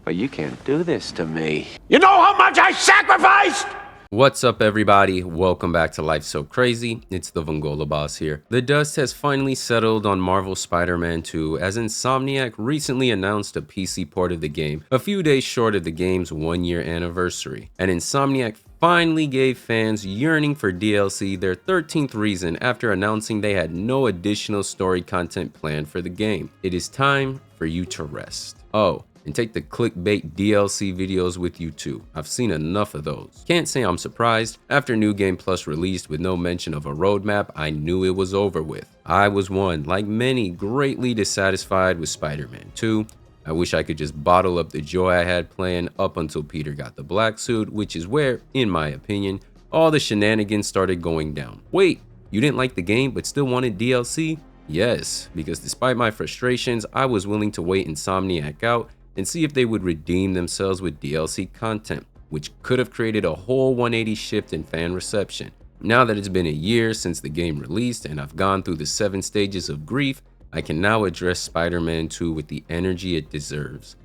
But you can't do this to me. You know how much I sacrificed? What's up, everybody? Welcome back to Life So Crazy. It's the Vongola Boss here. The dust has finally settled on Marvel's Spider-Man 2 as Insomniac recently announced a PC port of the game, a few days short of the game's 1-year anniversary. And Insomniac finally gave fans yearning for DLC their 13th reason after announcing they had no additional story content planned for the game. It is time for you to rest. Oh, and take the clickbait DLC videos with you too. I've seen enough of those. Can't say I'm surprised. After New Game Plus released with no mention of a roadmap, I knew it was over with. I was one, like many, greatly dissatisfied with Spider-Man 2. I wish I could just bottle up the joy I had playing up until Peter got the black suit, which is where, in my opinion, all the shenanigans started going down. Wait, you didn't like the game but still wanted DLC? Yes, because despite my frustrations, I was willing to wait Insomniac out and see if they would redeem themselves with DLC content, which could have created a whole 180 shift in fan reception. Now that it's been a year since the game released and I've gone through the 7 stages of grief, I can now address Spider-Man 2 with the energy it deserves.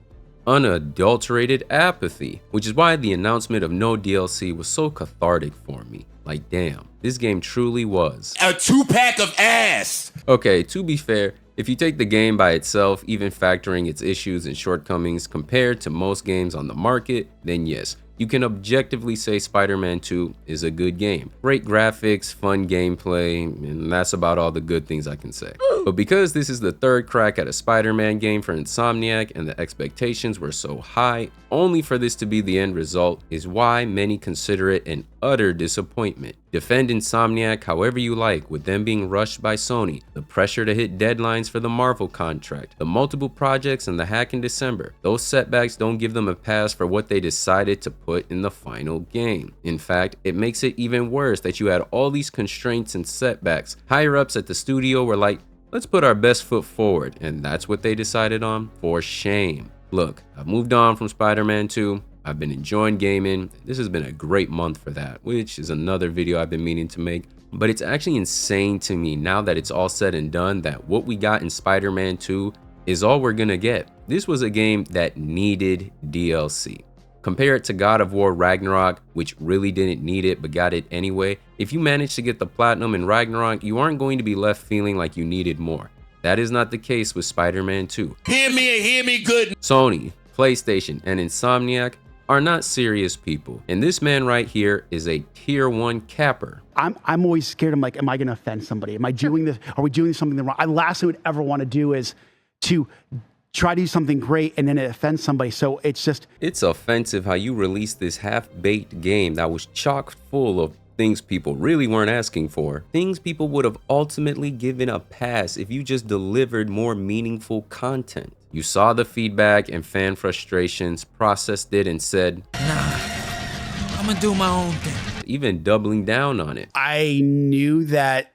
Unadulterated apathy, which is why the announcement of no DLC was so cathartic for me. Like, damn, this game truly was a 2-pack of ass. Okay, to be fair, if you take the game by itself, even factoring its issues and shortcomings compared to most games on the market, then yes, you can objectively say Spider-Man 2 is a good game. Great graphics, fun gameplay, and that's about all the good things I can say. But because this is the third crack at a Spider-Man game for Insomniac and the expectations were so high, only for this to be the end result is why many consider it an utter disappointment. Defend Insomniac however you like, with them being rushed by Sony, the pressure to hit deadlines for the Marvel contract, the multiple projects and the hack in December. Those setbacks don't give them a pass for what they decided to put in the final game. In fact, it makes it even worse that you had all these constraints and setbacks. Higher ups at the studio were like, let's put our best foot forward, and that's what they decided on? For shame. Look, I've moved on from Spider-Man 2. I've been enjoying gaming. This has been a great month for that, which is another video I've been meaning to make. But it's actually insane to me now that it's all said and done that what we got in Spider-Man 2 is all we're gonna get. This was a game that needed DLC. Compare it to God of War Ragnarok, which really didn't need it but got it anyway. If you managed to get the platinum in Ragnarok, you aren't going to be left feeling like you needed more. That is not the case with Spider-Man 2. Hear me good. Sony, PlayStation, and Insomniac are not serious people. And this man right here is a tier 1 capper. I'm always scared. I'm like, am I going to offend somebody? Am I doing this? Are we doing something wrong? The last thing I would ever want to do is to try to do something great and then it offends somebody. So it's offensive how you released this half-baked game that was chock full of things people really weren't asking for. Things people would have ultimately given a pass if you just delivered more meaningful content. You saw the feedback and fan frustrations, processed it, and said, Nah, I'm gonna do my own thing. Even doubling down on it. I knew that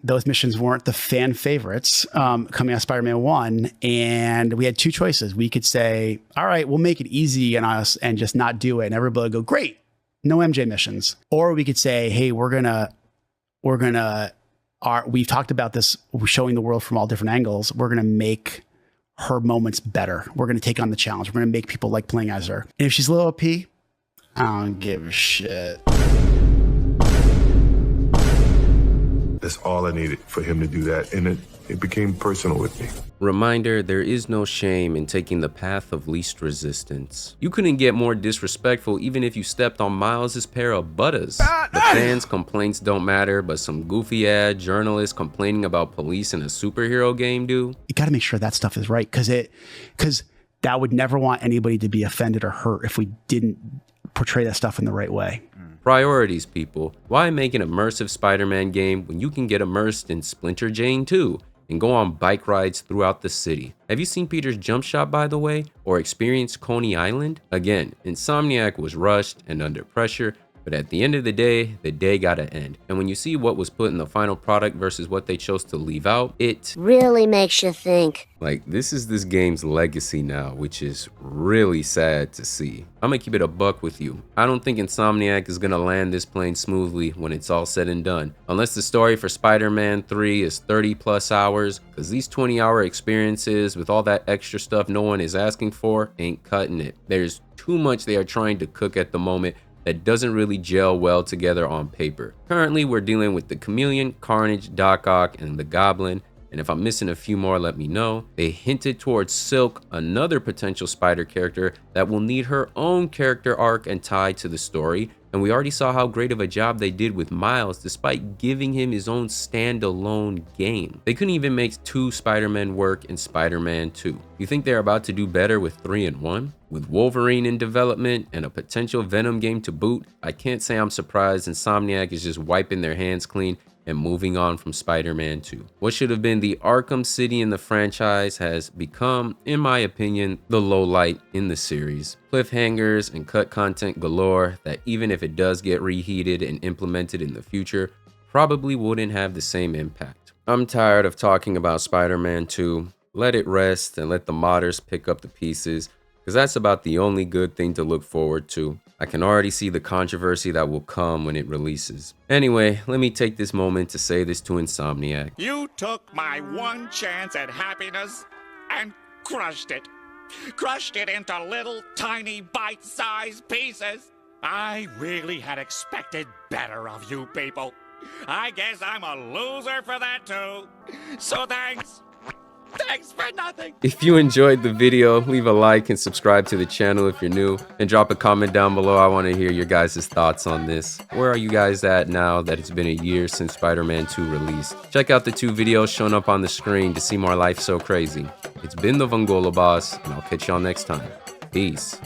those missions weren't the fan favorites coming out of Spider-Man 1. And we had 2 choices. We could say, all right, we'll make it easy on us and just not do it. And everybody would go, great, no MJ missions. Or we could say, hey, we've talked about this, showing the world from all different angles. We're going to make her moments better. We're going to take on the challenge. We're going to make people like playing as her. And if she's low OP, I don't give a shit. That's all I needed for him to do that, and it became personal with me. Reminder, there is no shame in taking the path of least resistance. You couldn't get more disrespectful even if you stepped on Miles' pair of butters. The fans' complaints don't matter, but some goofy-ass journalists complaining about police in a superhero game do. You got to make sure that stuff is right, because that would never want anybody to be offended or hurt if we didn't portray that stuff in the right way. Priorities, people. Why make an immersive Spider-Man game when you can get immersed in Splinter Jane 2 and go on bike rides throughout the city? Have you seen Peter's jump shot, by the way, or experienced Coney Island? Again, Insomniac was rushed and under pressure, But at the end of the day gotta end. And when you see what was put in the final product versus what they chose to leave out, it really makes you think. like, this is this game's legacy now, which is really sad to see. I'm gonna keep it a buck with you. I don't think Insomniac is gonna land this plane smoothly when it's all said and done. Unless the story for Spider-Man 3 is 30 plus hours, because these 20-hour experiences with all that extra stuff no one is asking for ain't cutting it. There's too much they are trying to cook at the moment that doesn't really gel well together on paper. Currently, we're dealing with the Chameleon, Carnage, Doc Ock, and the Goblin. And if I'm missing a few more, let me know. They hinted towards Silk, another potential Spider character that will need her own character arc and tie to the story. And we already saw how great of a job they did with Miles despite giving him his own standalone game. They couldn't even make 2 Spider-Men work in Spider-Man 2. You think they're about to do better with 3 and 1? With Wolverine in development and a potential Venom game to boot, I can't say I'm surprised Insomniac is just wiping their hands clean and moving on from Spider-Man 2. What should have been the Arkham City in the franchise has become, in my opinion, the low light in the series. Cliffhangers and cut content galore that even if it does get reheated and implemented in the future, probably wouldn't have the same impact. I'm tired of talking about Spider-Man 2. Let it rest and let the modders pick up the pieces, because that's about the only good thing to look forward to. I can already see the controversy that will come when it releases. Anyway, let me take this moment to say this to Insomniac. You took my one chance at happiness and crushed it. Crushed it into little tiny bite-sized pieces. I really had expected better of you people. I guess I'm a loser for that too. So thanks. Thanks for nothing. If you enjoyed the video, leave a like and subscribe to the channel if you're new, and drop a comment down below. I want to hear your guys' thoughts on this. Where are you guys at now that it's been a year since Spider-Man 2 released? Check out the 2 videos shown up on the screen to see more Life So Crazy. It's been the Vongola Boss, and I'll catch y'all next time. Peace.